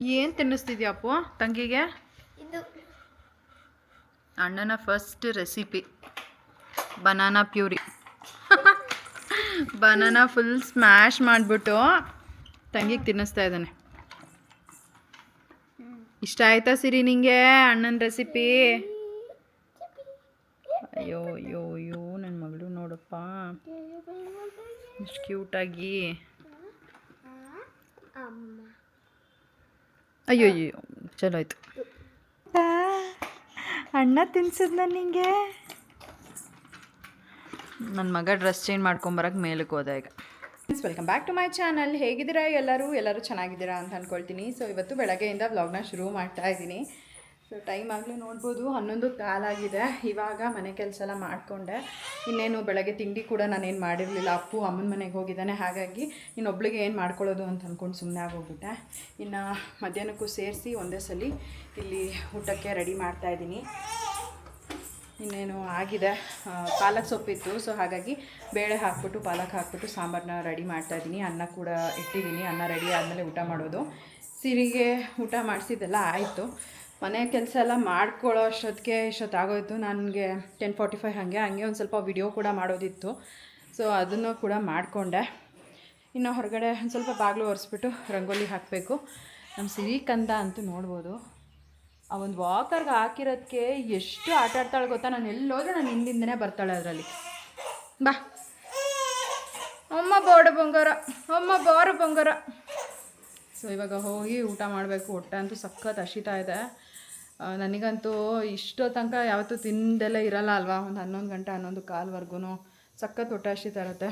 ಏನು ತಿನ್ನಿಸ್ತಿದ್ಯಪ್ಪು ತಂಗಿಗೆ? ಇದು ಅಣ್ಣನ first recipe banana puree. Banana full smash ಮಾಡಿಬಿಟ್ಟು ತಂಗಿಗೆ ತಿನ್ನಿಸ್ತಾ ಇದ್ದಾನೆ. ಇಷ್ಟ ಆಯ್ತಾ ಸಿರಿ ನಿಂಗೆ ಅಣ್ಣನ ರೆಸಿಪಿ? ಅಯ್ಯೋ ಅಯ್ಯೋ ಅಯ್ಯೋ ನನ್ನ ಮಗಳು ನೋಡಪ್ಪ ಎಷ್ಟು ಕ್ಯೂಟಾಗಿ. ಅಯ್ಯೋ ಅಯ್ಯೋ ಚಲೋ ಆಯ್ತು. ಅಣ್ಣ ತಿನ್ಸಿದ್ನ ನಿಂಗೆ? ನನ್ನ ಮಗ ಡ್ರೆಸ್ ಚೇಂಜ್ ಮಾಡ್ಕೊಂಬರಕ್ಕೆ ಮೇಲಕ್ಕೆ ಹೋದ ಈಗ. Welcome back to my channel. ಹೇಗಿದ್ದೀರಾ ಎಲ್ಲರೂ ಚೆನ್ನಾಗಿದ್ದೀರಾ ಅಂತ ಅಂದ್ಕೊಳ್ತೀನಿ. ಸೊ ಇವತ್ತು ಬೆಳಗ್ಗೆಯಿಂದ ವ್ಲಾಗ್ನ ಶುರು ಮಾಡ್ತಾ ಇದ್ದೀನಿ. ಸೊ ಟೈಮ್ ಆಗಲೂ ನೋಡ್ಬೋದು 11 ಕಾಲಾಗಿದೆ. ಇವಾಗ ಮನೆ ಕೆಲಸ ಎಲ್ಲ ಮಾಡಿಕೊಂಡೆ. ಇನ್ನೇನು ಬೆಳಗ್ಗೆ ತಿಂಡಿ ಕೂಡ ನಾನೇನು ಮಾಡಿರಲಿಲ್ಲ. ಅಪ್ಪು ಅಮ್ಮನ ಮನೆಗೆ ಹೋಗಿದ್ದಾನೆ, ಹಾಗಾಗಿ ಇನ್ನೊಬ್ಳಿಗೆ ಏನು ಮಾಡ್ಕೊಳ್ಳೋದು ಅಂತ ಅಂದ್ಕೊಂಡು ಸುಮ್ಮನೆ ಆಗೋಗ್ಬಿಟ್ಟೆ. ಇನ್ನು ಮಧ್ಯಾಹ್ನಕ್ಕೂ ಸೇರಿಸಿ ಒಂದೇ ಸಲ ಇಲ್ಲಿ ಊಟಕ್ಕೆ ರೆಡಿ ಮಾಡ್ತಾಯಿದ್ದೀನಿ. ಇನ್ನೇನು ಆಗಿದೆ. ಪಾಲಕ್ ಸೊಪ್ಪಿತ್ತು, ಸೊ ಹಾಗಾಗಿ ಬೇಳೆ ಹಾಕ್ಬಿಟ್ಟು ಪಾಲಕ್ ಹಾಕ್ಬಿಟ್ಟು ಸಾಂಬಾರನ್ನ ರೆಡಿ ಮಾಡ್ತಾಯಿದ್ದೀನಿ. ಅನ್ನ ಕೂಡ ಇಟ್ಟಿದ್ದೀನಿ. ಅನ್ನ ರೆಡಿ ಆದಮೇಲೆ ಊಟ ಮಾಡೋದು. ಸಿರಿಗೆ ಊಟ ಮಾಡಿಸಿದ್ದೆಲ್ಲ ಆಯಿತು. ಮನೆ ಕೆಲಸ ಎಲ್ಲ ಮಾಡ್ಕೊಳ್ಳೋ ಅಷ್ಟೊತ್ತಿಗೆ ಇಷ್ಟೊತ್ತಾಗೋಯ್ತು. ನನಗೆ 10:45 ಹಂಗೆ ಒಂದು ಸ್ವಲ್ಪ ವಿಡಿಯೋ ಕೂಡ ಮಾಡೋದಿತ್ತು. ಸೊ ಅದನ್ನು ಕೂಡ ಮಾಡಿಕೊಂಡೆ. ಇನ್ನು ಹೊರಗಡೆ ಒಂದು ಸ್ವಲ್ಪ ಬಾಗಿಲು ಒರೆಸ್ಬಿಟ್ಟು ರಂಗೋಲಿ ಹಾಕಬೇಕು. ನಮ್ಮ ಸಿರಿ ಕಂದ ಅಂತೂ ನೋಡ್ಬೋದು, ಆ ಒಂದು ವಾಕರ್ಗೆ ಹಾಕಿರೋದಕ್ಕೆ ಎಷ್ಟು ಆಟ ಆಡ್ತಾಳೆ ಗೊತ್ತಾ. ನಾನು ಎಲ್ಲೋದ್ರೂ ನಾನು ಹಿಂದಿಂದನೇ ಬರ್ತಾಳೆ ಅದರಲ್ಲಿ. ಬಾ ಅಮ್ಮ ಬೋಡು ಬಂಗಾರ, ಅಮ್ಮ ಬಾರು ಬಂಗಾರ. ಸೊ ಇವಾಗ ಹೋಗಿ ಊಟ ಮಾಡಬೇಕು. ಹೊಟ್ಟೆ ಅಂತೂ ಸಖತ್ ಹಸಿತಾ ಇದೆ. ನನಗಂತೂ ಇಷ್ಟೋ ತನಕ ಯಾವತ್ತೂ ತಿಂದೆಲ್ಲ ಇರಲ್ಲ ಅಲ್ವಾ. ಒಂದು 11 ಗಂಟೆ 11 ಕಾಲ್ವರೆಗೂ ಸಖತ್ ಹೊಟ್ಟೆ ಹಸಿತಾ ಇರುತ್ತೆ.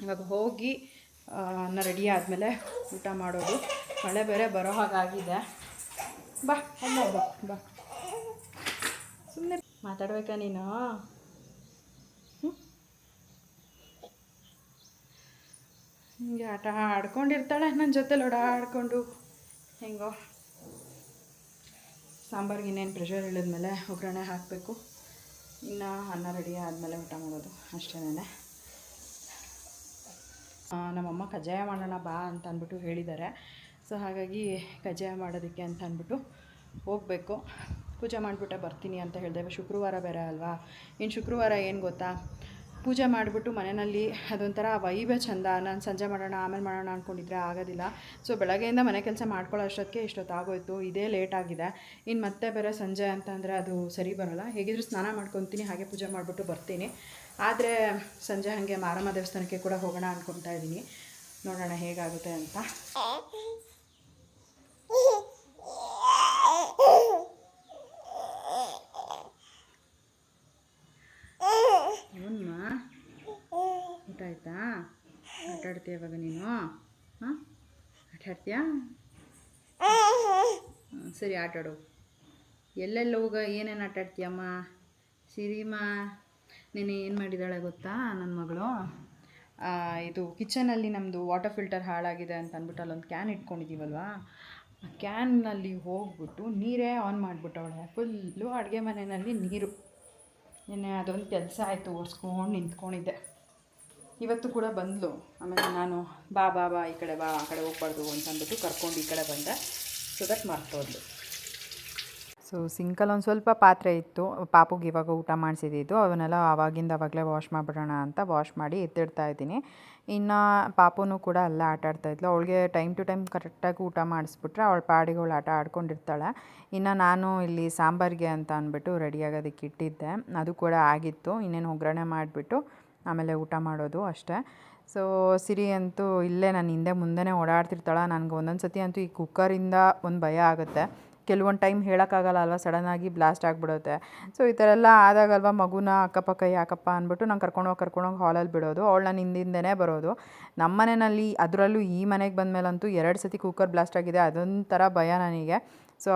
ಇವಾಗ ಹೋಗಿ ಅನ್ನ ರೆಡಿ ಆದಮೇಲೆ ಊಟ ಮಾಡೋದು. ಮಳೆ ಬೇರೆ ಬರೋ ಹಾಗಾಗಿದೆ. ಬಾ ಅಮ್ಮ ಬಾ ಬಾ. ಸುಮ್ಮನೆ ಮಾತಾಡ್ಬೇಕಾ ನೀನು? ಹಿಂಗೆ ಆಟ ಆಡ್ಕೊಂಡಿರ್ತಾಳೆ ನನ್ನ ಜೊತೆಲಿ ಓಡಾಡಿಕೊಂಡು. ಹೆಂಗೋ ಸಾಂಬಾರಿಗೆ ಇನ್ನೇನು ಪ್ರೆಷರ್ ಇಳಿದ್ಮೇಲೆ ಒಗ್ಗರಣೆ ಹಾಕಬೇಕು. ಇನ್ನು ಅನ್ನ ರೆಡಿ ಆದಮೇಲೆ ಊಟ ಮಾಡೋದು ಅಷ್ಟೇನೆ. ನಮ್ಮಮ್ಮ ಕಜ್ಜಾಯ ಮಾಡೋಣ ಬಾ ಅಂತ ಅಂದ್ಬಿಟ್ಟು ಹೇಳಿದ್ದಾರೆ. ಸೊ ಹಾಗಾಗಿ ಕಜ್ಜಾಯ ಮಾಡೋದಕ್ಕೆ ಅಂತ ಅಂದ್ಬಿಟ್ಟು ಹೋಗಬೇಕು. ಪೂಜೆ ಮಾಡಿಬಿಟ್ಟೆ ಬರ್ತೀನಿ ಅಂತ ಹೇಳಿದೆ. ಶುಕ್ರವಾರ ಬೇರೆ ಅಲ್ವಾ. ಇನ್ನು ಶುಕ್ರವಾರ ಏನು ಗೊತ್ತಾ, ಪೂಜೆ ಮಾಡಿಬಿಟ್ಟು ಮನೆಯಲ್ಲಿ ಅದೊಂಥರ ವೈಬೇ ಚೆಂದ. ನಾನು ಸಂಜೆ ಮಾಡೋಣ ಆಮೇಲೆ ಮಾಡೋಣ ಅಂದ್ಕೊಂಡಿದ್ರೆ ಆಗೋದಿಲ್ಲ. ಸೊ ಬೆಳಗ್ಗೆಯಿಂದ ಮನೆ ಕೆಲಸ ಮಾಡ್ಕೊಳ್ಳೋ ಅಷ್ಟೊತ್ತಿಗೆ ಇಷ್ಟೊತ್ತಾಗೋಯ್ತು. ಇದೇ ಲೇಟಾಗಿದೆ. ಇನ್ನು ಮತ್ತೆ ಬೇರೆ ಸಂಜೆ ಅಂತಂದರೆ ಅದು ಸರಿ ಬರೋಲ್ಲ. ಹೇಗಿದ್ದರೂ ಸ್ನಾನ ಮಾಡ್ಕೊತೀನಿ, ಹಾಗೆ ಪೂಜೆ ಮಾಡಿಬಿಟ್ಟು ಬರ್ತೀನಿ. ಆದರೆ ಸಂಜೆ ಹಾಗೆ ಮಾರಮ್ಮ ದೇವಸ್ಥಾನಕ್ಕೆ ಕೂಡ ಹೋಗೋಣ ಅಂದ್ಕೊತಾ ಇದ್ದೀನಿ. ನೋಡೋಣ ಹೇಗಾಗುತ್ತೆ ಅಂತ. ಇವನ್ನ ಊಟ ಆಯ್ತಾ? ಆಟ ಆಡ್ತೀಯ ಇವಾಗ ನೀನು? ಹಾಂ ಆಟ ಆಡ್ತೀಯಾ? ಸರಿ ಆಟಾಡು. ಎಲ್ಲೆಲ್ಲ ಹೋಗ ಏನೇನು ಆಟ ಆಡ್ತೀಯಮ್ಮ? ಸಿರಿಮ್ಮ ನೀನು ಏನು ಮಾಡಿದ್ದಾಳೆ ಗೊತ್ತಾ ನನ್ನ ಮಗಳು? ಇದು ಕಿಚನಲ್ಲಿ ನಮ್ಮದು ವಾಟರ್ ಫಿಲ್ಟರ್ ಹಾಳಾಗಿದೆ ಅಂತ ಅಂದ್ಬಿಟ್ಟು ಅಲ್ಲೊಂದು ಕ್ಯಾನ್ ಇಟ್ಕೊಂಡಿದ್ದೀವಲ್ವ, ಆ ಕ್ಯಾನ್ನಲ್ಲಿ ಹೋಗ್ಬಿಟ್ಟು ನೀರೇ ಆನ್ ಮಾಡಿಬಿಟ್ಟವಳೆ. ಫುಲ್ಲು ಅಡುಗೆ ಮನೆಯಲ್ಲಿ ನೀರು. ನಿನ್ನೆ ಅದೊಂದು ಕೆಲಸ ಆಯಿತು, ಓಡಿಸ್ಕೊಂಡು ನಿಂತ್ಕೊಂಡಿದ್ದೆ. ಇವತ್ತು ಕೂಡ ಬಂದಳು. ಆಮೇಲೆ ನಾನು ಬಾ ಬಾ ಬಾ ಈ ಕಡೆ ಬಾ, ಆ ಕಡೆ ಹೋಗ್ಬಾರ್ದು ಅಂತ ಅಂದ್ಬಿಟ್ಟು ಕರ್ಕೊಂಡು ಈ ಕಡೆ ಬಂದೆ. ಸೊ ದಟ್ ಮರ್ತೋದ್ಲು. ಸೊ ಸಿಂಕಲ್ಲಿ ಒಂದು ಸ್ವಲ್ಪ ಪಾತ್ರೆ ಇತ್ತು, ಪಾಪುಗೆ ಇವಾಗ ಊಟ ಮಾಡಿಸಿದ್ದು. ಅವನ್ನೆಲ್ಲ ಆವಾಗಲೇ ವಾಶ್ ಮಾಡಿಬಿಡೋಣ ಅಂತ ವಾಶ್ ಮಾಡಿ ಎತ್ತಿಡ್ತಾ ಇದ್ದೀನಿ. ಇನ್ನು ಪಾಪುನೂ ಕೂಡ ಅಲ್ಲೇ ಆಟ ಆಡ್ತಾಯಿದ್ಲು. ಅವಳಿಗೆ ಟೈಮ್ ಟು ಟೈಮ್ ಕರೆಕ್ಟಾಗಿ ಊಟ ಮಾಡಿಸ್ಬಿಟ್ರೆ ಅವಳ ಪಾಡಿಗೆ ಅವಳು ಆಟ ಆಡ್ಕೊಂಡಿರ್ತಾಳೆ. ಇನ್ನು ನಾನು ಇಲ್ಲಿ ಸಾಂಬಾರಿಗೆ ಅಂತ ಅಂದ್ಬಿಟ್ಟು ರೆಡಿ ಆಗೋದಕ್ಕೆ ಇಟ್ಟಿದ್ದೆ. ಅದು ಕೂಡ ಆಗಿತ್ತು. ಇನ್ನೇನು ಒಗ್ಗರಣೆ ಮಾಡಿಬಿಟ್ಟು ಆಮೇಲೆ ಊಟ ಮಾಡೋದು ಅಷ್ಟೇ. ಸೊ ಸಿರಿ ಅಂತೂ ಇಲ್ಲೇ ನನ್ನ ಹಿಂದೆ ಮುಂದೆನೇ ಓಡಾಡ್ತಿರ್ತಾಳೆ. ನನಗೆ ಒಂದೊಂದು ಸತಿ ಅಂತೂ ಈ ಕುಕ್ಕರಿಂದ ಒಂದು ಭಯ ಆಗುತ್ತೆ. ಕೆಲವೊಂದು ಟೈಮ್ ಹೇಳೋಕ್ಕಾಗಲ್ಲ ಅಲ್ವ, ಸಡನ್ನಾಗಿ ಬ್ಲಾಸ್ಟ್ ಆಗಿಬಿಡುತ್ತೆ. ಸೊ ಈ ಥರ ಎಲ್ಲ ಆದಾಗಲ್ವ ಮಗುನ ಅಕ್ಕಪಕ್ಕ ಯಾಕಪ್ಪ ಅಂದ್ಬಿಟ್ಟು ನಾನು ಕರ್ಕೊಂಡೋಗಿ ಹಾಲಲ್ಲಿ ಬಿಡೋದು. ಅವಳು ನಾನು ಹಿಂದಿಂದನೇ ಬರೋದು. ನಮ್ಮ ಮನೆಯಲ್ಲಿ, ಅದರಲ್ಲೂ ಈ ಮನೆಗೆ ಬಂದಮೇಲಂತೂ 2 ಸತಿ ಕುಕ್ಕರ್ ಬ್ಲಾಸ್ಟ್ ಆಗಿದೆ. ಅದೊಂಥರ ಭಯ ನನಗೆ. ಸೊ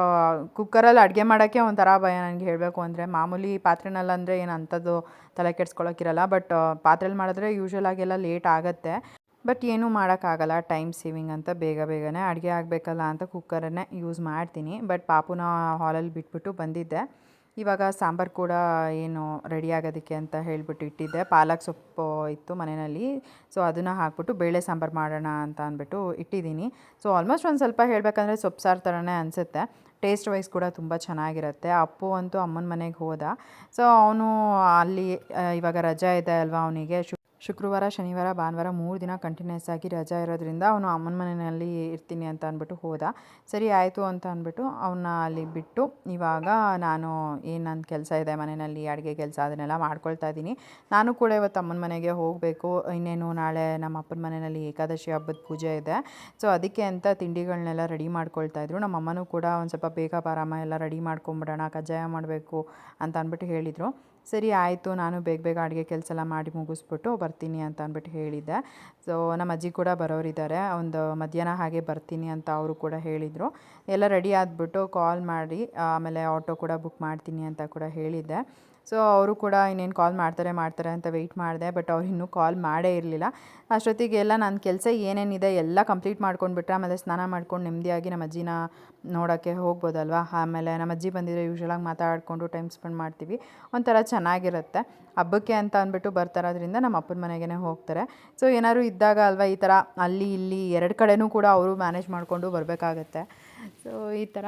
ಕುಕ್ಕರಲ್ಲಿ ಅಡುಗೆ ಮಾಡೋಕ್ಕೆ ಒಂಥರ ಭಯ ನನಗೆ ಹೇಳಬೇಕು ಅಂದರೆ. ಮಾಮೂಲಿ ಪಾತ್ರೆನಲ್ಲಂದರೆ ಏನು ಅಂಥದ್ದು ತಲೆ ಕೆಡ್ಸ್ಕೊಳ್ಳೋಕ್ಕಿರಲ್ಲ. ಬಟ್ ಪಾತ್ರೆಯಲ್ಲಿ ಮಾಡಿದ್ರೆ ಯೂಶ್ವಲಾಗೆಲ್ಲ ಲೇಟ್ ಆಗುತ್ತೆ. ಬಟ್ ಏನೂ ಮಾಡೋಕ್ಕಾಗಲ್ಲ, ಟೈಮ್ ಸೇವಿಂಗ್ ಅಂತ ಬೇಗನೆ ಅಡುಗೆ ಆಗಬೇಕಲ್ಲ ಅಂತ ಕುಕ್ಕರನ್ನೇ ಯೂಸ್ ಮಾಡ್ತೀನಿ. ಬಟ್ ಪಾಪುನ ಹಾಲಲ್ಲಿ ಬಿಟ್ಬಿಟ್ಟು ಬಂದಿದ್ದೆ. ಇವಾಗ ಸಾಂಬಾರು ಕೂಡ ಏನು ರೆಡಿ ಆಗೋದಕ್ಕೆ ಅಂತ ಹೇಳಿಬಿಟ್ಟು ಇಟ್ಟಿದ್ದೆ. ಪಾಲಕ್ ಸೊಪ್ಪು ಇತ್ತು ಮನೆಯಲ್ಲಿ, ಸೊ ಅದನ್ನು ಹಾಕ್ಬಿಟ್ಟು ಬೇಳೆ ಸಾಂಬಾರು ಮಾಡೋಣ ಅಂತ ಅಂದ್ಬಿಟ್ಟು ಇಟ್ಟಿದ್ದೀನಿ. ಸೊ ಆಲ್ಮೋಸ್ಟ್ ಒಂದು ಸ್ವಲ್ಪ ಹೇಳಬೇಕಂದ್ರೆ ಸೊಪ್ಪು ಸಾರು ಥರನೇ ಅನಿಸುತ್ತೆ. ಟೇಸ್ಟ್ ವೈಸ್ ಕೂಡ ತುಂಬ ಚೆನ್ನಾಗಿರುತ್ತೆ. ಅಪ್ಪು ಅಂತೂ ಅಮ್ಮನ ಮನೆಗೆ ಹೋದ. ಸೊ ಅವನು ಅಲ್ಲಿ ಇವಾಗ ರಜಾ ಇದೆ ಅಲ್ವಾ ಅವನಿಗೆ, ಶುಕ್ರವಾರ ಶನಿವಾರ ಭಾನುವಾರ 3 ದಿನ ಕಂಟಿನ್ಯೂಸ್ ಆಗಿ ರಜಾ ಇರೋದ್ರಿಂದ ಅವನು ಅಮ್ಮನ ಮನೆಯಲ್ಲಿ ಇರ್ತೀನಿ ಅಂತ ಅಂದ್ಬಿಟ್ಟು ಹೋದ. ಸರಿ ಆಯಿತು ಅಂತ ಅಂದ್ಬಿಟ್ಟು ಅವನ್ನ ಅಲ್ಲಿ ಬಿಟ್ಟು ಇವಾಗ ನಾನು ಏನು ನನ್ನ ಕೆಲಸ ಇದೆ ಮನೆಯಲ್ಲಿ ಅಡುಗೆ ಕೆಲಸ ಅದನ್ನೆಲ್ಲ ಮಾಡ್ಕೊಳ್ತಾ ಇದ್ದೀನಿ. ನಾನು ಕೂಡ ಇವತ್ತು ಅಮ್ಮನ ಮನೆಗೆ ಹೋಗಬೇಕು. ಇನ್ನೇನು ನಾಳೆ ನಮ್ಮ ಅಪ್ಪನ ಮನೆಯಲ್ಲಿ ಏಕಾದಶಿ ಹಬ್ಬದ ಪೂಜೆ ಇದೆ. ಸೊ ಅದಕ್ಕೆ ಅಂತ ತಿಂಡಿಗಳನ್ನೆಲ್ಲ ರೆಡಿ ಮಾಡ್ಕೊಳ್ತಾಯಿದ್ರು. ನಮ್ಮ ಅಮ್ಮನೂ ಕೂಡ ಒಂದು ಸ್ವಲ್ಪ ಬೇಗ ಬಾರಮ್ಮ ಎಲ್ಲ ರೆಡಿ ಮಾಡ್ಕೊಂಬಿಡೋಣ, ಕಜ್ಜಾಯ ಮಾಡಬೇಕು ಅಂತ ಅಂದ್ಬಿಟ್ಟು ಹೇಳಿದರು. ಸರಿ ಆಯಿತು, ನಾನು ಬೇಗ ಬೇಗ ಅಡುಗೆ ಕೆಲಸ ಎಲ್ಲ ಮಾಡಿ ಮುಗಿಸ್ಬಿಟ್ಟು ಬರ್ತೀನಿ ಅಂತ ಅಂದ್ಬಿಟ್ಟು ಹೇಳಿದ್ದೆ. ಸೊ ನಮ್ಮ ಅಜ್ಜಿ ಕೂಡ ಬರೋರಿದ್ದಾರೆ, ಒಂದು ಮಧ್ಯಾಹ್ನ ಹಾಗೆ ಬರ್ತೀನಿ ಅಂತ ಅವರು ಕೂಡ ಹೇಳಿದರು. ಎಲ್ಲ ರೆಡಿ ಆದ್ಬಿಟ್ಟು ಕಾಲ್ ಮಾಡಿ ಆಮೇಲೆ ಆಟೋ ಕೂಡ ಬುಕ್ ಮಾಡ್ತೀನಿ ಅಂತ ಕೂಡ ಹೇಳಿದ್ದೆ. ಸೊ ಅವರು ಕೂಡ ಇನ್ನೇನು ಕಾಲ್ ಮಾಡ್ತಾರೆ ಅಂತ ವೆಯ್ಟ್ ಮಾಡಿದೆ, ಬಟ್ ಅವ್ರು ಇನ್ನೂ ಕಾಲ್ ಮಾಡೇ ಇರಲಿಲ್ಲ. ಅಷ್ಟೊತ್ತಿಗೆ ಎಲ್ಲ ನನ್ನ ಕೆಲಸ ಏನೇನಿದೆ ಎಲ್ಲ ಕಂಪ್ಲೀಟ್ ಮಾಡ್ಕೊಂಡ್ಬಿಟ್ರೆ ಆಮೇಲೆ ಸ್ನಾನ ಮಾಡ್ಕೊಂಡು ನೆಮ್ಮದಿಯಾಗಿ ನಮ್ಮ ಅಜ್ಜಿನ ನೋಡೋಕ್ಕೆ ಹೋಗ್ಬೋದಲ್ವ. ಆಮೇಲೆ ನಮ್ಮ ಅಜ್ಜಿ ಬಂದಿದ್ರೆ ಯೂಶ್ವಲಾಗಿ ಮಾತಾಡಿಕೊಂಡು ಟೈಮ್ ಸ್ಪೆಂಡ್ ಮಾಡ್ತೀವಿ, ಒಂಥರ ಚೆನ್ನಾಗಿರುತ್ತೆ. ಹಬ್ಬಕ್ಕೆ ಅಂತ ಅಂದ್ಬಿಟ್ಟು ಬರ್ತಾರೋದ್ರಿಂದ ನಮ್ಮ ಅಪ್ಪನ ಮನೆಗೇ ಹೋಗ್ತಾರೆ. ಸೊ ಏನಾದ್ರು ಇದ್ದಾಗ ಅಲ್ವಾ ಈ ಥರ ಅಲ್ಲಿ ಇಲ್ಲಿ 2 ಕಡೆನೂ ಕೂಡ ಅವರು ಮ್ಯಾನೇಜ್ ಮಾಡಿಕೊಂಡು ಬರಬೇಕಾಗತ್ತೆ. ಸೊ ಈ ಥರ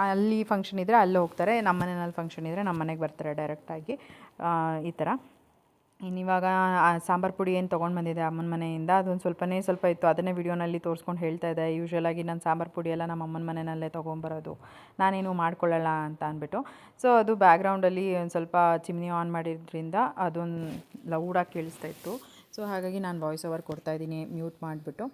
ಅಲ್ಲಿ ಫಂಕ್ಷನ್ ಇದ್ದರೆ ಅಲ್ಲಿ ಹೋಗ್ತಾರೆ, ನಮ್ಮ ಮನೆಯಲ್ಲಿ ಫಂಕ್ಷನ್ ಇದ್ದರೆ ನಮ್ಮ ಮನೆಗೆ ಬರ್ತಾರೆ ಡೈರೆಕ್ಟಾಗಿ, ಈ ಥರ. ಇನ್ನಿವಾಗ ಸಾಂಬಾರು ಪುಡಿ ಏನು ತೊಗೊಂಡು ಬಂದಿದ್ದೆ ಅಮ್ಮನ ಮನೆಯಿಂದ, ಅದೊಂದು ಸ್ವಲ್ಪ ಇತ್ತು, ಅದನ್ನೇ ವಿಡಿಯೋನಲ್ಲಿ ತೋರಿಸ್ಕೊಂಡು ಹೇಳ್ತಾ ಇದ್ದೆ. ಯೂಶ್ವಲಾಗಿ ನಾನು ಸಾಂಬಾರು ಪುಡಿ ಎಲ್ಲ ನಮ್ಮ ಅಮ್ಮನ ಮನೆಯಲ್ಲೇ ತೊಗೊಂಬರೋದು, ನಾನೇನು ಮಾಡ್ಕೊಳ್ಳಲ್ಲ ಅಂತ ಅಂದ್ಬಿಟ್ಟು. ಸೊ ಅದು ಬ್ಯಾಕ್ಗ್ರೌಂಡಲ್ಲಿ ಒಂದು ಸ್ವಲ್ಪ ಚಿಮ್ನಿ ಆನ್ ಮಾಡಿದ್ರಿಂದ ಅದೊಂದು ಲೌಡಾಗಿ ಕೇಳಿಸ್ತಾ ಇತ್ತು. ಸೊ ಹಾಗಾಗಿ ನಾನು ವಾಯ್ಸ್ ಓವರ್ ಕೊಡ್ತಾಯಿದ್ದೀನಿ ಮ್ಯೂಟ್ ಮಾಡಿಬಿಟ್ಟು.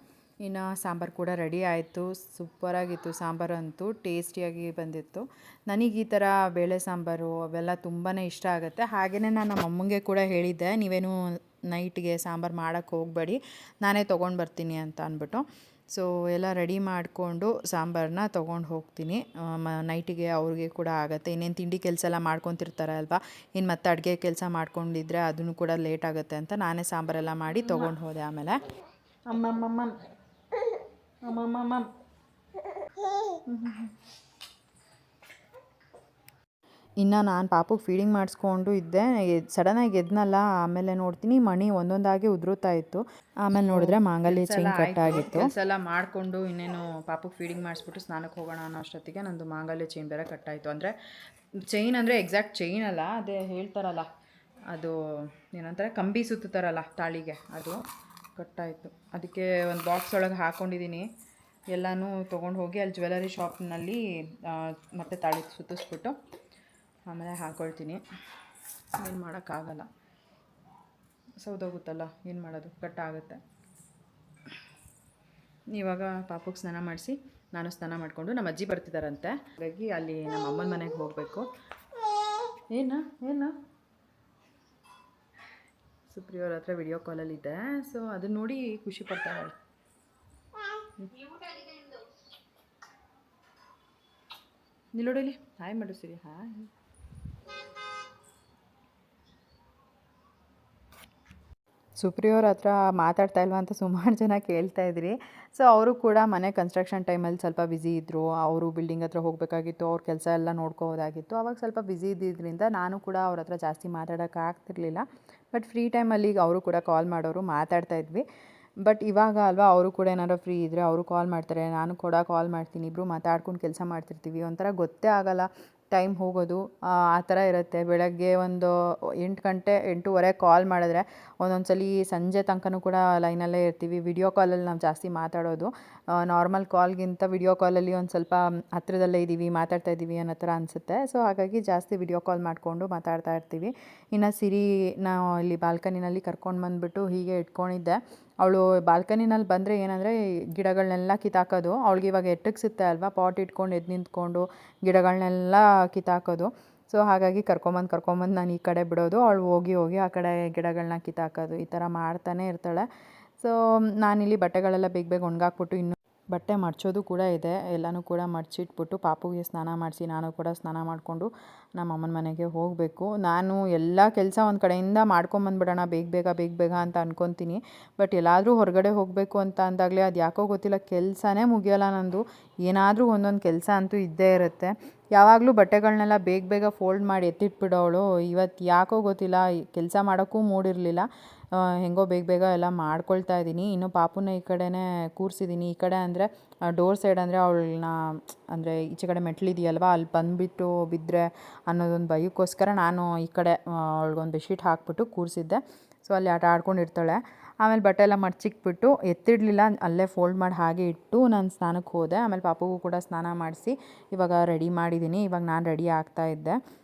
ಇನ್ನು ಸಾಂಬಾರು ಕೂಡ ರೆಡಿ ಆಯಿತು. ಸೂಪರಾಗಿತ್ತು ಸಾಂಬಾರು, ಅಂತೂ ಟೇಸ್ಟಿಯಾಗಿ ಬಂದಿತ್ತು. ನನಗೆ ಈ ಥರ ಬೇಳೆ ಸಾಂಬಾರು ಅವೆಲ್ಲ ತುಂಬಾ ಇಷ್ಟ ಆಗುತ್ತೆ. ಹಾಗೆಯೇ ನಾನು ನಮ್ಮ ಅಮ್ಮಂಗೆ ಕೂಡ ಹೇಳಿದ್ದೆ, ನೀವೇನು ನೈಟ್ಗೆ ಸಾಂಬಾರು ಮಾಡೋಕ್ಕೆ ಹೋಗಬೇಡಿ, ನಾನೇ ತೊಗೊಂಡು ಬರ್ತೀನಿ ಅಂತ ಅಂದ್ಬಿಟ್ಟು. ಸೊ ಎಲ್ಲ ರೆಡಿ ಮಾಡಿಕೊಂಡು ಸಾಂಬಾರನ್ನ ತೊಗೊಂಡು ಹೋಗ್ತೀನಿ ನೈಟಿಗೆ. ಅವ್ರಿಗೆ ಕೂಡ ಆಗುತ್ತೆ, ಇನ್ನೇನು ತಿಂಡಿ ಕೆಲಸ ಎಲ್ಲ ಮಾಡ್ಕೊತಿರ್ತಾರೆ ಅಲ್ವಾ, ಇನ್ನು ಮತ್ತೆ ಅಡುಗೆ ಕೆಲಸ ಮಾಡ್ಕೊಂಡಿದ್ರೆ ಅದನ್ನು ಕೂಡ ಲೇಟ್ ಆಗುತ್ತೆ ಅಂತ ನಾನೇ ಸಾಂಬಾರೆಲ್ಲ ಮಾಡಿ ತೊಗೊಂಡು ಹೋದೆ. ಆಮೇಲೆ ಇನ್ನು ನಾನು ಪಾಪುಗೆ ಫೀಡಿಂಗ್ ಮಾಡಿಸ್ಕೊಂಡು ಇದ್ದೆ, ಸಡನ್ನಾಗಿ ಎದ್ನಲ್ಲ. ಆಮೇಲೆ ನೋಡ್ತೀನಿ ಮಣಿ ಒಂದೊಂದಾಗಿ ಉದುರುತ್ತಾ ಇತ್ತು. ಆಮೇಲೆ ನೋಡಿದ್ರೆ ಮಾಂಗಲ್ಯ ಚೈನ್ ಕಟ್ಟಾಗಿತ್ತು. ಕೆಲಸ ಎಲ್ಲ ಮಾಡಿಕೊಂಡು ಇನ್ನೇನು ಪಾಪುಗೆ ಫೀಡಿಂಗ್ ಮಾಡಿಸ್ಬಿಟ್ಟು ಸ್ನಾನಕ್ಕೆ ಹೋಗೋಣ ಅನ್ನೋ ಅಷ್ಟೊತ್ತಿಗೆ ನಂದು ಮಾಂಗಲ್ಯ ಚೈನ್ ಬೇರೆ ಕಟ್ಟಾಯಿತು. ಅಂದರೆ ಚೈನ್ ಅಂದರೆ ಎಕ್ಸಾಕ್ಟ್ ಚೈನ್ ಅಲ್ಲ, ಅದೇ ಹೇಳ್ತಾರಲ್ಲ ಅದು ಏನಂತಾರೆ, ಕಂಬಿ ಸುತ್ತಾರಲ್ಲ ತಾಳಿಗೆ, ಅದು ಕಟ್ಟಾಯಿತು. ಅದಕ್ಕೆ ಒಂದು ಬಾಕ್ಸ್ ಒಳಗೆ ಹಾಕ್ಕೊಂಡಿದ್ದೀನಿ. ಎಲ್ಲನೂ ತೊಗೊಂಡು ಹೋಗಿ ಅಲ್ಲಿ ಜ್ಯುವೆಲರಿ ಶಾಪ್ನಲ್ಲಿ ಮತ್ತೆ ತಾಳಿ ಸುತ್ತಿಸ್ಬಿಟ್ಟು ಆಮೇಲೆ ಹಾಕ್ಕೊಳ್ತೀನಿ. ಏನು ಮಾಡೋಕ್ಕಾಗಲ್ಲ, ಸೌದೋಗುತ್ತಲ್ಲ, ಏನು ಮಾಡೋದು, ಕಟ್ಟಾಗುತ್ತೆ. ಇವಾಗ ಪಾಪುಗೆ ಸ್ನಾನ ಮಾಡಿಸಿ ನಾನು ಸ್ನಾನ ಮಾಡಿಕೊಂಡು ನಮ್ಮ ಅಜ್ಜಿ ಬರ್ತಿದ್ದಾರಂತೆ, ಹಾಗಾಗಿ ಅಲ್ಲಿ ನಮ್ಮ ಅಮ್ಮನ ಮನೆಗೆ ಹೋಗಬೇಕು. ಏನು ಸುಪ್ರಿಯವ್ರ ಹತ್ರ ವಿಡಿಯೋ ಕಾಲಲ್ಲಿದ್ದೆ. ಸೊ ಅದನ್ನ ನೋಡಿ ಖುಷಿ ಪಡ್ತಾಳೆ. ನಿಲ್ಲೋಡಲಿ ಹಾಯ್ ಮಾಡು ಸಿರಿ, ಹಾಯ್. ಸುಪ್ರಿಯವ್ರ ಹತ್ರ ಮಾತಾಡ್ತಾ ಇಲ್ವಾ ಅಂತ ಸುಮಾರು ಜನ ಕೇಳ್ತಾ ಇದ್ರಿ. ಸೊ ಅವರು ಕೂಡ ಮನೆ ಕನ್ಸ್ಟ್ರಕ್ಷನ್ ಟೈಮಲ್ಲಿ ಸ್ವಲ್ಪ ಬ್ಯುಸಿ ಇದ್ದರು. ಅವರು ಬಿಲ್ಡಿಂಗ್ ಹತ್ರ ಹೋಗಬೇಕಾಗಿತ್ತು, ಅವ್ರ ಕೆಲಸ ಎಲ್ಲ ನೋಡ್ಕೋಬೋದಾಗಿತ್ತು. ಅವಾಗ ಸ್ವಲ್ಪ ಬ್ಯುಸಿ ಇದ್ದಿದ್ದರಿಂದ ನಾನು ಕೂಡ ಅವ್ರ ಹತ್ರ ಜಾಸ್ತಿ ಮಾತಾಡೋಕ್ಕಾಗ್ತಿರ್ಲಿಲ್ಲ. ಬಟ್ ಫ್ರೀ ಟೈಮಲ್ಲಿ ಅವರು ಕೂಡ ಕಾಲ್ ಮಾಡೋರು, ಮಾತಾಡ್ತಾಯಿದ್ವಿ. ಬಟ್ ಇವಾಗ ಅಲ್ವಾ ಅವರು ಕೂಡ ಏನಾದ್ರು ಫ್ರೀ ಇದ್ದರೆ ಅವರು ಕಾಲ್ ಮಾಡ್ತಾರೆ, ನಾನು ಕೂಡ ಕಾಲ್ ಮಾಡ್ತೀನಿ, ಇಬ್ಬರು ಮಾತಾಡ್ಕೊಂಡು ಕೆಲಸ ಮಾಡ್ತಿರ್ತೀವಿ. ಒಂಥರ ಗೊತ್ತೇ ಆಗೋಲ್ಲ ಟೈಮ್ ಹೋಗೋದು, ಆ ಥರ ಇರುತ್ತೆ. ಬೆಳಗ್ಗೆ ಒಂದು 8 ಗಂಟೆ 8:30 ಕಾಲ್ ಮಾಡಿದ್ರೆ ಒಂದೊಂದು ಸಲ ಸಂಜೆ ತನಕನೂ ಕೂಡ ಲೈನಲ್ಲೇ ಇರ್ತೀವಿ. ವಿಡಿಯೋ ಕಾಲಲ್ಲಿ ನಾವು ಜಾಸ್ತಿ ಮಾತಾಡೋದು, ನಾರ್ಮಲ್ ಕಾಲ್ಗಿಂತ ವಿಡಿಯೋ ಕಾಲಲ್ಲಿ ಒಂದು ಸ್ವಲ್ಪ ಹತ್ರದಲ್ಲೇ ಇದ್ದೀವಿ, ಮಾತಾಡ್ತಾ ಇದ್ದೀವಿ ಅನ್ನೋ ಥರ ಅನಿಸುತ್ತೆ. ಸೊ ಹಾಗಾಗಿ ಜಾಸ್ತಿ ವಿಡಿಯೋ ಕಾಲ್ ಮಾಡಿಕೊಂಡು ಮಾತಾಡ್ತಾ ಇರ್ತೀವಿ. ಇನ್ನು ಸಿರಿ ನಾವು ಇಲ್ಲಿ ಬಾಲ್ಕನಿನಲ್ಲಿ ಕರ್ಕೊಂಡು ಬಂದುಬಿಟ್ಟು ಹೀಗೆ ಇಟ್ಕೊಂಡಿದ್ದೆ. ಅವಳು ಬಾಲ್ಕನಿನಲ್ಲಿ ಬಂದರೆ ಏನಂದರೆ ಗಿಡಗಳನ್ನೆಲ್ಲ ಕಿತ್ತಾಕೋದು. ಅವಳಿಗೆ ಇವಾಗ ಎಟ್ಟಕ್ಸುತ್ತೆ ಅಲ್ವಾ, ಪಾಟ್ ಇಟ್ಕೊಂಡು ಎದ್ದು ನಿಂತ್ಕೊಂಡು ಗಿಡಗಳನ್ನೆಲ್ಲ ಕಿತ್ತಾಕೋದು. ಸೊ ಹಾಗಾಗಿ ಕರ್ಕೊಂಬಂದು ನಾನು ಈ ಕಡೆ ಬಿಡೋದು, ಅವಳು ಹೋಗಿ ಆ ಕಡೆ ಗಿಡಗಳನ್ನ ಕಿತ್ತಾಕೋದು, ಈ ಥರ ಮಾಡ್ತಾನೆ ಇರ್ತಾಳೆ. ಸೊ ನಾನಿಲ್ಲಿ ಬಟ್ಟೆಗಳೆಲ್ಲ ಬೇಗ ಒಣಗಾಕ್ಬಿಟ್ಟು ಬಟ್ಟೆ ಮಡ್ಚೋದು ಕೂಡ ಇದೆ. ಎಲ್ಲನೂ ಕೂಡ ಮಡ್ಚಿಟ್ಬಿಟ್ಟು ಪಾಪುಗೆ ಸ್ನಾನ ಮಾಡಿಸಿ ನಾನು ಕೂಡ ಸ್ನಾನ ಮಾಡಿಕೊಂಡು ನಮ್ಮ ಅಮ್ಮನ ಮನೆಗೆ ಹೋಗಬೇಕು. ನಾನು ಎಲ್ಲ ಕೆಲಸ ಒಂದು ಕಡೆಯಿಂದ ಮಾಡ್ಕೊಂಬಂದ್ಬಿಡೋಣ ಬೇಗ ಬೇಗ ಅಂತ ಅಂದ್ಕೊತೀನಿ. ಬಟ್ ಎಲ್ಲಾದರೂ ಹೊರಗಡೆ ಹೋಗಬೇಕು ಅಂತ ಅಂದಾಗಲೇ ಅದು ಯಾಕೋ ಗೊತ್ತಿಲ್ಲ ಕೆಲಸನೇ ಮುಗಿಯೋಲ್ಲ ನಂದು. ಏನಾದರೂ ಒಂದೊಂದು ಕೆಲಸ ಅಂತೂ ಇದ್ದೇ ಇರುತ್ತೆ. ಯಾವಾಗಲೂ ಬಟ್ಟೆಗಳನ್ನೆಲ್ಲ ಬೇಗ ಫೋಲ್ಡ್ ಮಾಡಿ ಎತ್ತಿಟ್ಬಿಡೋಳು. ಇವತ್ತು ಯಾಕೋ ಗೊತ್ತಿಲ್ಲ ಕೆಲಸ ಮಾಡೋಕ್ಕೂ ಮೂಡಿರಲಿಲ್ಲ. ಹೆಂಗೋ ಬೇಗ ಎಲ್ಲ ಮಾಡ್ಕೊಳ್ತಾ ಇದ್ದೀನಿ. ಇನ್ನು ಪಾಪುನ ಈ ಕಡೆನೇ ಕೂರಿಸಿದ್ದೀನಿ. ಈ ಕಡೆ ಅಂದರೆ ಡೋರ್ ಸೈಡ್ ಅಂದರೆ ಅವಳನ್ನ ಅಂದರೆ ಈಚೆ ಕಡೆ ಮೆಟ್ಲಿದೆಯಲ್ವ ಅಲ್ಲಿ ಬಂದುಬಿಟ್ಟು ಬಿದ್ದರೆ ಅನ್ನೋದೊಂದು ಭಯಕ್ಕೋಸ್ಕರ ನಾನು ಈ ಕಡೆ ಅವಳಿಗೊಂದು ಬೆಡ್ಶೀಟ್ ಹಾಕ್ಬಿಟ್ಟು ಕೂರಿಸಿದ್ದೆ. ಸೊ ಅಲ್ಲಿ ಆಟ ಆಡ್ಕೊಂಡಿರ್ತಾಳೆ. ಆಮೇಲೆ ಬಟ್ಟೆ ಎಲ್ಲ ಮಡ್ಚಿಕ್ಬಿಟ್ಟು ಎತ್ತಿಡಲಿಲ್ಲ, ಅಲ್ಲೇ ಫೋಲ್ಡ್ ಮಾಡಿ ಹಾಗೆ ಇಟ್ಟು ನಾನು ಸ್ನಾನಕ್ಕೆ ಹೋದೆ. ಆಮೇಲೆ ಪಾಪುಗೂ ಕೂಡ ಸ್ನಾನ ಮಾಡಿಸಿ ಇವಾಗ ರೆಡಿ ಮಾಡಿದ್ದೀನಿ. ಇವಾಗ ನಾನು ರೆಡಿ ಆಗ್ತಾಯಿದ್ದೆ.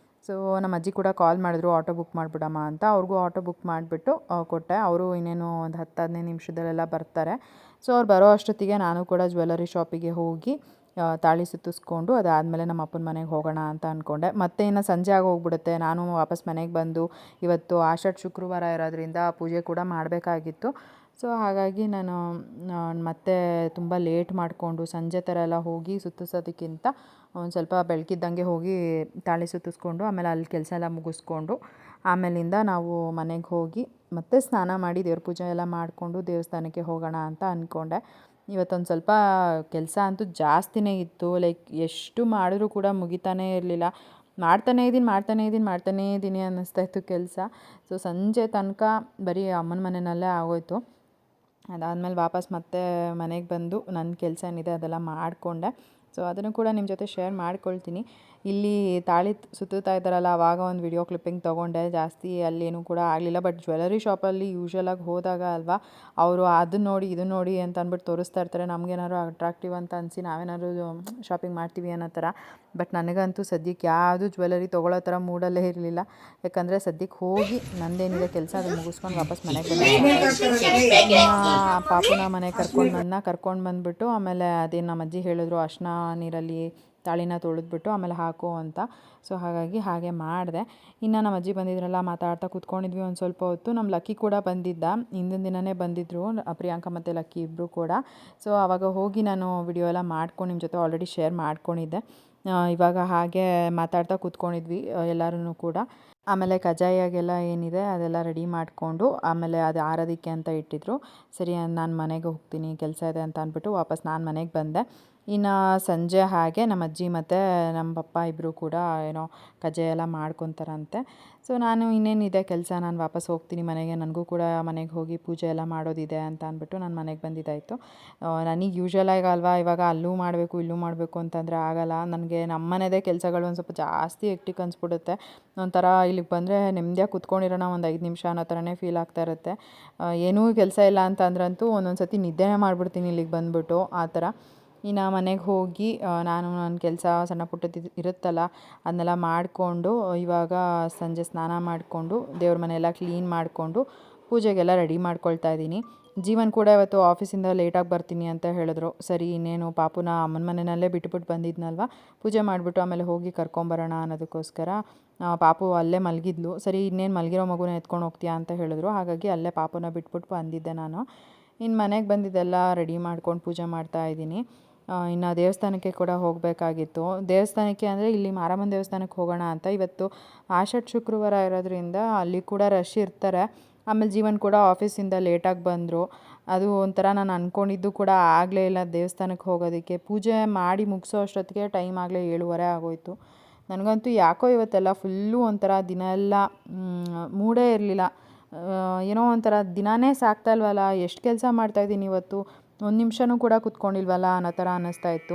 ಸೊ ನಮ್ಮ ಅಜ್ಜಿ ಕೂಡ ಕಾಲ್ ಮಾಡಿದ್ರು ಆಟೋ ಬುಕ್ ಮಾಡಿಬಿಡಮ್ಮ ಅಂತ. ಅವ್ರಿಗೂ ಆಟೋ ಬುಕ್ ಮಾಡಿಬಿಟ್ಟು ಕೊಟ್ಟೆ. ಅವರು ಇನ್ನೇನು ಒಂದು 10-15 ನಿಮಿಷದಲ್ಲೆಲ್ಲ ಬರ್ತಾರೆ. ಸೊ ಅವ್ರು ಬರೋ ಅಷ್ಟೊತ್ತಿಗೆ ನಾನು ಕೂಡ ಜ್ಯುವೆಲರಿ ಶಾಪಿಗೆ ಹೋಗಿ ತಾಳಿ ಸುತ್ತಿಸ್ಕೊಂಡು ಅದಾದಮೇಲೆ ನಮ್ಮ ಅಪ್ಪನ ಮನೆಗೆ ಹೋಗೋಣ ಅಂತ ಅಂದ್ಕೊಂಡೆ. ಮತ್ತೆ ಇನ್ನು ಸಂಜೆ ಆಗಿ ಹೋಗ್ಬಿಡುತ್ತೆ. ನಾನು ವಾಪಸ್ ಮನೆಗೆ ಬಂದು ಇವತ್ತು ಆಷಾಢ ಶುಕ್ರವಾರ ಇರೋದ್ರಿಂದ ಪೂಜೆ ಕೂಡ ಮಾಡಬೇಕಾಗಿತ್ತು. ಸೊ ಹಾಗಾಗಿ ನಾನು ಮತ್ತೆ ತುಂಬ ಲೇಟ್ ಮಾಡಿಕೊಂಡು ಸಂಜೆ ಥರ ಎಲ್ಲ ಹೋಗಿ ಸುತ್ತಿಸೋದಕ್ಕಿಂತ ಒಂದು ಸ್ವಲ್ಪ ಬೆಳಕಿದ್ದಂಗೆ ಹೋಗಿ ತಾಳಿ ಸುತ್ತಿಸ್ಕೊಂಡು ಆಮೇಲೆ ಅಲ್ಲಿ ಕೆಲಸ ಎಲ್ಲ ಮುಗಿಸ್ಕೊಂಡು ಆಮೇಲಿಂದ ನಾವು ಮನೆಗೆ ಹೋಗಿ ಮತ್ತೆ ಸ್ನಾನ ಮಾಡಿ ದೇವ್ರ ಪೂಜೆ ಎಲ್ಲ ಮಾಡಿಕೊಂಡು ದೇವಸ್ಥಾನಕ್ಕೆ ಹೋಗೋಣ ಅಂತ ಅಂದ್ಕೊಂಡೆ. ಇವತ್ತೊಂದು ಸ್ವಲ್ಪ ಕೆಲಸ ಅಂತೂ ಜಾಸ್ತಿನೇ ಇತ್ತು. ಲೈಕ್ ಎಷ್ಟು ಮಾಡಿದ್ರೂ ಕೂಡ ಮುಗಿತಾನೇ ಇರಲಿಲ್ಲ. ಮಾಡ್ತಾನೇ ಇದ್ದೀನಿ ಅನ್ನಿಸ್ತಾಯಿತ್ತು ಕೆಲಸ. ಸೊ ಸಂಜೆ ತನಕ ಬರೀ ಅಮ್ಮನ ಮನೆಯಲ್ಲೇ ಆಗೋಯ್ತು. ಅದಾದಮೇಲೆ ವಾಪಸ್ ಮತ್ತೆ ಮನೆಗೆ ಬಂದು ನನ್ನ ಕೆಲಸ ಏನಿದೆ ಅದೆಲ್ಲ ಮಾಡಿಕೊಂಡೆ. ಸೊ ಅದನ್ನು ಕೂಡ ನಿಮ್ಮ ಜೊತೆ ಶೇರ್ ಮಾಡ್ಕೊಳ್ತೀನಿ. ಇಲ್ಲಿ ತಾಳಿ ಸುತ್ತುತ್ತಾ ಇದ್ದಾರಲ್ಲ ಆವಾಗ ಒಂದು ವಿಡಿಯೋ ಕ್ಲಿಪ್ಪಿಂಗ್ ತೊಗೊಂಡೆ. ಜಾಸ್ತಿ ಅಲ್ಲೇನೂ ಕೂಡ ಆಗಲಿಲ್ಲ. ಬಟ್ ಜ್ಯುವೆಲರಿ ಶಾಪಲ್ಲಿ ಯೂಶ್ವಲಾಗಿ ಹೋದಾಗ ಅಲ್ವಾ ಅವರು ಅದನ್ನ ನೋಡಿ ಇದನ್ನ ನೋಡಿ ಅಂತ ಅಂದ್ಬಿಟ್ಟು ತೋರಿಸ್ತಾ ಇರ್ತಾರೆ. ನಮಗೇನಾದ್ರು ಅಟ್ರಾಕ್ಟಿವ್ ಅಂತ ಅನಿಸಿ ನಾವೇನಾದ್ರು ಶಾಪಿಂಗ್ ಮಾಡ್ತೀವಿ ಅನ್ನೋ ಥರ. ಬಟ್ ನನಗಂತೂ ಸದ್ಯಕ್ಕೆ ಯಾವುದು ಜ್ಯುವೆಲರಿ ತೊಗೊಳ್ಳೋ ಥರ ಮೂಡಲ್ಲೇ ಇರಲಿಲ್ಲ. ಯಾಕಂದರೆ ಸದ್ಯಕ್ಕೆ ಹೋಗಿ ನಂದೇನಿದೆ ಕೆಲಸ ಅದನ್ನು ಮುಗಿಸ್ಕೊಂಡು ವಾಪಸ್ ಮನೆಗೆ ಬಂದೆ. ಪಾಪುನ ಮನೆಗೆ ಕರ್ಕೊಂಡು ಬಂದುಬಿಟ್ಟು ಆಮೇಲೆ ಅದೇನು ನಮ್ಮ ಅಜ್ಜಿ ಹೇಳಿದ್ರು ಅರ್ಶಿನ ನೀರಲ್ಲಿ ತಾಳಿನ ತೊಳೆದ್ಬಿಟ್ಟು ಆಮೇಲೆ ಹಾಕು ಅಂತ. ಸೊ ಹಾಗಾಗಿ ಹಾಗೆ ಮಾಡಿದೆ. ಇನ್ನು ನಮ್ಮ ಅಜ್ಜಿ ಬಂದಿದ್ರಲ್ಲ ಮಾತಾಡ್ತಾ ಕೂತ್ಕೊಂಡಿದ್ವಿ ಒಂದು ಸ್ವಲ್ಪ ಹೊತ್ತು. ನಮ್ಮ ಲಕ್ಕಿ ಕೂಡ ಬಂದಿದ್ದ, ಹಿಂದಿನ ದಿನವೇ ಬಂದಿದ್ದರು ಪ್ರಿಯಾಂಕಾ ಮತ್ತು ಲಕ್ಕಿ ಇಬ್ಬರು ಕೂಡ. ಸೊ ಆವಾಗ ಹೋಗಿ ನಾನು ವಿಡಿಯೋ ಎಲ್ಲ ಮಾಡ್ಕೊಂಡು ನಿಮ್ಮ ಜೊತೆ ಆಲ್ರೆಡಿ ಶೇರ್ ಮಾಡ್ಕೊಂಡಿದ್ದೆ. ಇವಾಗ ಹಾಗೆ ಮಾತಾಡ್ತಾ ಕೂತ್ಕೊಂಡಿದ್ವಿ ಎಲ್ಲರೂ ಕೂಡ. ಆಮೇಲೆ ಕಜ್ಜಾಯಾಗೆಲ್ಲ ಏನಿದೆ ಅದೆಲ್ಲ ರೆಡಿ ಮಾಡಿಕೊಂಡು ಆಮೇಲೆ ಅದು ಆರೋದಕ್ಕೆ ಅಂತ ಇಟ್ಟಿದ್ರು. ಸರಿ ನಾನು ಮನೆಗೆ ಹೋಗ್ತೀನಿ ಕೆಲಸ ಇದೆ ಅಂತ ಅಂದ್ಬಿಟ್ಟು ವಾಪಸ್ ನಾನು ಮನೆಗೆ ಬಂದೆ. ಇನ್ನು ಸಂಜೆ ಹಾಗೆ ನಮ್ಮ ಅಜ್ಜಿ ಮತ್ತು ನಮ್ಮ ಪಪ್ಪ ಇಬ್ಬರು ಕೂಡ ಏನೋ ಕಜ್ಜಾಯ ಎಲ್ಲ ಮಾಡ್ಕೊತಾರಂತೆ. ಸೊ ನಾನು ಇನ್ನೇನಿದೆ ಕೆಲಸ, ನಾನು ವಾಪಸ್ ಹೋಗ್ತೀನಿ ಮನೆಗೆ, ನನಗೂ ಕೂಡ ಮನೆಗೆ ಹೋಗಿ ಪೂಜೆ ಎಲ್ಲ ಮಾಡೋದಿದೆ ಅಂತ ಅಂದ್ಬಿಟ್ಟು ನಾನು ಮನೆಗೆ ಬಂದಿದ್ದಾಯಿತು. ನನಗೆ ಯೂಶ್ವಲಾಗಿ ಅಲ್ವಾ ಇವಾಗ ಅಲ್ಲೂ ಮಾಡಬೇಕು ಇಲ್ಲೂ ಮಾಡಬೇಕು ಅಂತಂದರೆ ಆಗೋಲ್ಲ. ನನಗೆ ನಮ್ಮ ಮನೆಯದೇ ಕೆಲಸಗಳು ಒಂದು ಸ್ವಲ್ಪ ಜಾಸ್ತಿ ಹೆಕ್ಟಿಕ್ ಅನಿಸ್ಬಿಡುತ್ತೆ. ಒಂಥರ ಇಲ್ಲಿಗೆ ಬಂದರೆ ನೆಮ್ಮದಿಯಾಗಿ ಕುತ್ಕೊಂಡಿರೋಣ ಒಂದು 5 ನಿಮಿಷ ಅನ್ನೋ ಥರನೇ ಫೀಲ್ ಆಗ್ತಾ ಇರುತ್ತೆ. ಏನೂ ಕೆಲಸ ಇಲ್ಲ ಅಂತಂದ್ರಂತೂ ಒಂದೊಂದು ಸತಿ ನಿದ್ದೆನೇ ಮಾಡಿಬಿಡ್ತೀನಿ ಇಲ್ಲಿಗೆ ಬಂದುಬಿಟ್ಟು ಆ ಥರ. ಇನ್ನು ಮನೆಗೆ ಹೋಗಿ ನಾನು ನನ್ನ ಕೆಲಸ ಸಣ್ಣ ಪುಟ್ಟದ್ದು ಇರುತ್ತಲ್ಲ ಅದನ್ನೆಲ್ಲ ಮಾಡಿಕೊಂಡು ಇವಾಗ ಸಂಜೆ ಸ್ನಾನ ಮಾಡಿಕೊಂಡು ದೇವ್ರ ಮನೆಯೆಲ್ಲ ಕ್ಲೀನ್ ಮಾಡಿಕೊಂಡು ಪೂಜೆಗೆಲ್ಲ ರೆಡಿ ಮಾಡ್ಕೊಳ್ತಾ ಇದ್ದೀನಿ. ಜೀವನ್ ಕೂಡ ಇವತ್ತು ಆಫೀಸಿಂದ ಲೇಟಾಗಿ ಬರ್ತೀನಿ ಅಂತ ಹೇಳಿದ್ರು. ಸರಿ ಇನ್ನೇನು ಪಾಪುನ ಅಮ್ಮನ ಮನೆಯಲ್ಲೇ ಬಿಟ್ಬಿಟ್ಟು ಬಂದಿದ್ನಲ್ವ, ಪೂಜೆ ಮಾಡಿಬಿಟ್ಟು ಆಮೇಲೆ ಹೋಗಿ ಕರ್ಕೊಂಬರೋಣ ಅನ್ನೋದಕ್ಕೋಸ್ಕರ ಪಾಪು ಅಲ್ಲೇ ಮಲಗಿದ್ಲು. ಸರಿ ಇನ್ನೇನು ಮಲಗಿರೋ ಮಗುನ ಎತ್ಕೊಂಡು ಹೋಗ್ತೀಯಾ ಅಂತ ಹೇಳಿದ್ರು. ಹಾಗಾಗಿ ಅಲ್ಲೇ ಪಾಪುನ ಬಿಟ್ಬಿಟ್ಟು ಬಂದಿದ್ದೆ ನಾನು. ಇನ್ನು ಮನೆಗೆ ಬಂದಿದ್ದೆಲ್ಲ ರೆಡಿ ಮಾಡ್ಕೊಂಡು ಪೂಜೆ ಮಾಡ್ತಾ ಇದ್ದೀನಿ. ಇನ್ನು ದೇವಸ್ಥಾನಕ್ಕೆ ಕೂಡ ಹೋಗಬೇಕಾಗಿತ್ತು. ದೇವಸ್ಥಾನಕ್ಕೆ ಅಂದರೆ ಇಲ್ಲಿ ಮಾರಮ್ಮನ ದೇವಸ್ಥಾನಕ್ಕೆ ಹೋಗೋಣ ಅಂತ. ಇವತ್ತು ಆಷಾಢ ಶುಕ್ರವಾರ ಇರೋದ್ರಿಂದ ಅಲ್ಲಿ ಕೂಡ ರಶ್ ಇರ್ತಾರೆ. ಆಮೇಲೆ ಜೀವನ್ ಕೂಡ ಆಫೀಸಿಂದ ಲೇಟಾಗಿ ಬಂದರು. ಅದು ಒಂಥರ ನಾನು ಅಂದ್ಕೊಂಡಿದ್ದು ಕೂಡ ಆಗಲೇ ಇಲ್ಲ ದೇವಸ್ಥಾನಕ್ಕೆ ಹೋಗೋದಕ್ಕೆ. ಪೂಜೆ ಮಾಡಿ ಮುಗಿಸೋ ಅಷ್ಟೊತ್ತಿಗೆ ಟೈಮ್ ಆಗಲೇ 7:15 ಆಗೋಯಿತು. ನನಗಂತೂ ಯಾಕೋ ಇವತ್ತೆಲ್ಲ ಫುಲ್ಲು ಒಂಥರ ದಿನ ಎಲ್ಲ ಮೂಡೇ ಇರಲಿಲ್ಲ. ಏನೋ ಒಂಥರ ದಿನಾನೇ ಸಾಕ್ತಾ ಇಲ್ವಲ್ಲ, ಎಷ್ಟು ಕೆಲಸ ಮಾಡ್ತಾಯಿದ್ದೀನಿ ಇವತ್ತು, ಒಂದು ನಿಮಿಷನೂ ಕೂಡ ಕೂತ್ಕೊಂಡಿಲ್ವಲ್ಲ ಅನ್ನೋ ಥರ ಅನ್ನಿಸ್ತಾ ಇತ್ತು.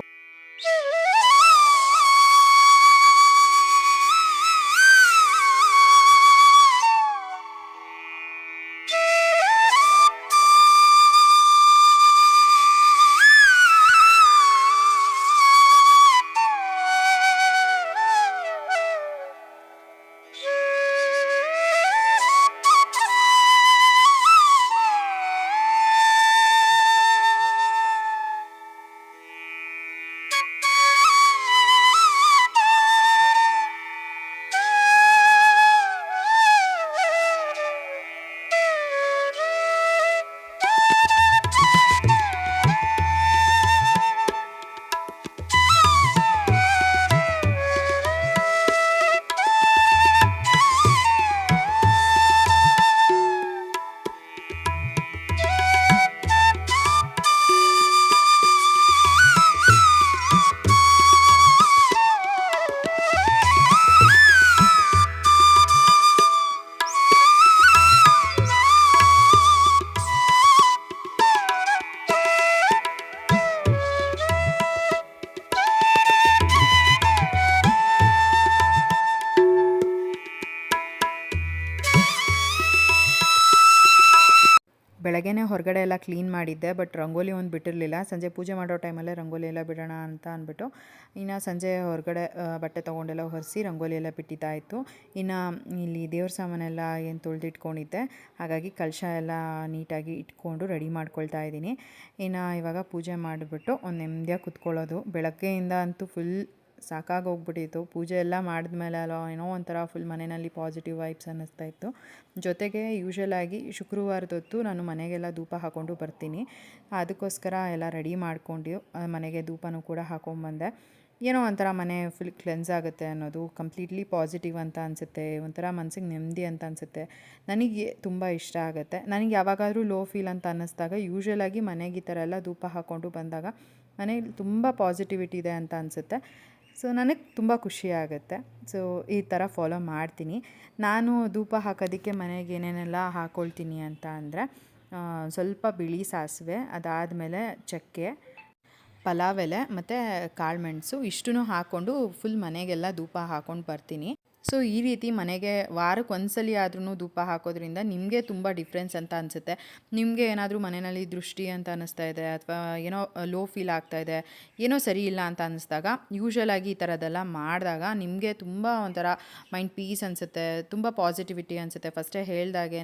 ಬೆಳಗ್ಗೆನೇ ಹೊರಗಡೆ ಎಲ್ಲ ಕ್ಲೀನ್ ಮಾಡಿದ್ದೆ, ಬಟ್ ರಂಗೋಲಿ ಒಂದು ಬಿಟ್ಟಿರಲಿಲ್ಲ. ಸಂಜೆ ಪೂಜೆ ಮಾಡೋ ಟೈಮಲ್ಲೇ ರಂಗೋಲಿ ಎಲ್ಲ ಬಿಡೋಣ ಅಂತ ಅಂದ್ಬಿಟ್ಟು ಇನ್ನು ಸಂಜೆ ಹೊರಗಡೆ ಬಟ್ಟೆ ತೊಗೊಂಡೆಲ್ಲ ಒರೆಸಿ ರಂಗೋಲಿ ಎಲ್ಲ ಬಿಟ್ಟಿದ್ದಾಯಿತು. ಇನ್ನು ಇಲ್ಲಿ ದೇವ್ರ ಸಾಮಾನೆಲ್ಲ ಏನು ತೊಳೆದಿಟ್ಕೊಂಡಿದ್ದೆ, ಹಾಗಾಗಿ ಕಲಶ ಎಲ್ಲ ನೀಟಾಗಿ ಇಟ್ಕೊಂಡು ರೆಡಿ ಮಾಡ್ಕೊಳ್ತಾ ಇದ್ದೀನಿ. ಇನ್ನು ಇವಾಗ ಪೂಜೆ ಮಾಡಿಬಿಟ್ಟು ಒಂದು ನೆಮ್ಮದಿಯಾಗಿ ಕುತ್ಕೊಳ್ಳೋದು. ಬೆಳಗ್ಗೆಯಿಂದ ಅಂತೂ ಫುಲ್ ಸಾಕಾಗೋಗ್ಬಿಟ್ಟಿತ್ತು. ಪೂಜೆ ಎಲ್ಲ ಮಾಡಿದ್ಮೇಲೆ ಅಲ್ಲ ಏನೋ ಒಂಥರ ಫುಲ್ ಮನೆಯಲ್ಲಿ ಪಾಸಿಟಿವ್ ವೈಬ್ಸ್ ಅನ್ನಿಸ್ತಾ ಇತ್ತು. ಜೊತೆಗೆ ಯೂಶ್ವಲಾಗಿ ಶುಕ್ರವಾರದೊತ್ತು ನಾನು ಮನೆಗೆಲ್ಲ ಧೂಪ ಹಾಕ್ಕೊಂಡು ಬರ್ತೀನಿ. ಅದಕ್ಕೋಸ್ಕರ ಎಲ್ಲ ರೆಡಿ ಮಾಡ್ಕೊಂಡು ಮನೆಗೆ ಧೂಪನೂ ಕೂಡ ಹಾಕ್ಕೊಂಬಂದೆ. ಏನೋ ಒಂಥರ ಮನೆ ಫುಲ್ ಕ್ಲೆನ್ಸ್ ಆಗುತ್ತೆ ಅನ್ನೋದು, ಕಂಪ್ಲೀಟ್ಲಿ ಪಾಸಿಟಿವ್ ಅಂತ ಅನಿಸುತ್ತೆ, ಒಂಥರ ಮನಸ್ಸಿಗೆ ನೆಮ್ಮದಿ ಅಂತ ಅನಿಸುತ್ತೆ. ನನಗೆ ತುಂಬ ಇಷ್ಟ ಆಗುತ್ತೆ. ನನಗೆ ಯಾವಾಗಾದರೂ ಲೋ ಫೀಲ್ ಅಂತ ಅನ್ನಿಸ್ದಾಗ ಯೂಶ್ವಲಾಗಿ ಮನೆಗೆ ಈ ಥರ ಎಲ್ಲ ಧೂಪ ಹಾಕ್ಕೊಂಡು ಬಂದಾಗ ಮನೇಲಿ ತುಂಬ ಪಾಸಿಟಿವಿಟಿ ಇದೆ ಅಂತ ಅನಿಸುತ್ತೆ. ಸೊ ನನಗೆ ತುಂಬ ಖುಷಿ ಆಗುತ್ತೆ. ಸೊ ಈ ಥರ ಫಾಲೋ ಮಾಡ್ತೀನಿ. ನಾನು ಧೂಪ ಹಾಕೋದಕ್ಕೆ ಮನೆಗೆ ಏನೇನೆಲ್ಲ ಹಾಕ್ಕೊಳ್ತೀನಿ ಅಂತ ಅಂದರೆ ಸ್ವಲ್ಪ ಬಿಳಿ ಸಾಸಿವೆ, ಅದಾದಮೇಲೆ ಚಕ್ಕೆ, ಪಲಾವ್ ಎಲೆ ಮತ್ತು ಕಾಳುಮೆಣಸು ಇಷ್ಟನ್ನು ಹಾಕ್ಕೊಂಡು ಫುಲ್ ಮನೆಗೆಲ್ಲ ಧೂಪ ಹಾಕ್ಕೊಂಡು ಬರ್ತೀನಿ. ಸೊ ಈ ರೀತಿ ಮನೆಗೆ ವಾರಕ್ಕೆ ಒಂದ್ಸಲಿ ಆದ್ರೂ ಧೂಪ ಹಾಕೋದ್ರಿಂದ ನಿಮಗೆ ತುಂಬ ಡಿಫ್ರೆನ್ಸ್ ಅಂತ ಅನಿಸುತ್ತೆ. ನಿಮಗೆ ಏನಾದರೂ ಮನೆಯಲ್ಲಿ ದೃಷ್ಟಿ ಅಂತ ಅನ್ನಿಸ್ತಾ ಇದೆ, ಅಥವಾ ಏನೋ ಲೋ ಫೀಲ್ ಆಗ್ತಾಯಿದೆ, ಏನೋ ಸರಿ ಇಲ್ಲ ಅಂತ ಅನ್ನಿಸ್ದಾಗ ಯೂಶ್ವಲಾಗಿ ಈ ಥರದ್ದೆಲ್ಲ ಮಾಡಿದಾಗ ನಿಮಗೆ ತುಂಬ ಒಂಥರ ಮೈಂಡ್ ಪೀಸ್ ಅನಿಸುತ್ತೆ, ತುಂಬ ಪಾಸಿಟಿವಿಟಿ ಅನಿಸುತ್ತೆ. ಫಸ್ಟೇ ಹೇಳ್ದಾಗೇ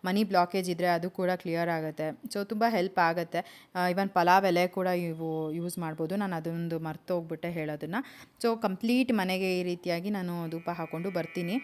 ಮನಿ ಬ್ಲಾಕೇಜ್ ಇದ್ದರೆ ಅದು ಕೂಡ ಕ್ಲಿಯರ್ ಆಗುತ್ತೆ. ಸೊ ತುಂಬ ಹೆಲ್ಪ್ ಆಗುತ್ತೆ. ಇವನ್ ಪಲಾವ್ ಎಲೆ ಕೂಡ ಇವು ಯೂಸ್ ಮಾಡ್ಬೋದು. ನಾನು ಅದೊಂದು ಮರ್ತೋಗ್ಬಿಟ್ಟೆ ಹೇಳೋದನ್ನು. ಸೊ ಕಂಪ್ಲೀಟ್ ಮನೆಗೆ ಈ ರೀತಿಯಾಗಿ ನಾನು ಧೂಪ ಹಾಕ್ಕೊಂಡು ಬರ್ತೀನಿ.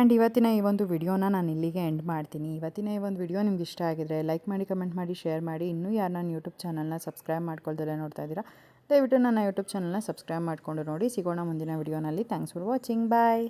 ಆ್ಯಂಡ್ ಇವತ್ತಿನ ಈ ಒಂದು ವಿಡಿಯೋನ ನಾನು ಇಲ್ಲಿಗೆ ಎಂಡ್ ಮಾಡ್ತೀನಿ. ಇವತ್ತಿನ ಈ ಒಂದು ವಿಡಿಯೋ ನಿಮ್ಗೆ ಇಷ್ಟ ಆಗಿದ್ರೆ ಲೈಕ್ ಮಾಡಿ, ಕಮೆಂಟ್ ಮಾಡಿ, ಶೇರ್ ಮಾಡಿ. ಇನ್ನೂ ಯಾರು ನನ್ನ ಯೂಟ್ಯೂಬ್ ಚಾನಲ್ನ ಸಬ್ಸ್ಕ್ರೈಬ್ ಮಾಡ್ಕೊಳ್ದಲ್ಲೇ ನೋಡ್ತಾ ಇದ್ದೀರಾ, ದಯವಿಟ್ಟು ನನ್ನ ಯೂಟ್ಯೂಬ್ ಚಾನಲ್ನ ಸಬ್ಸ್ಕ್ರೈಬ್ ಮಾಡಿಕೊಂಡು ನೋಡಿ. ಸಿಗೋಣ ಮುಂದಿನ ವಿಡಿಯೋನಲ್ಲಿ. Thanks for watching. ಬಾಯ್.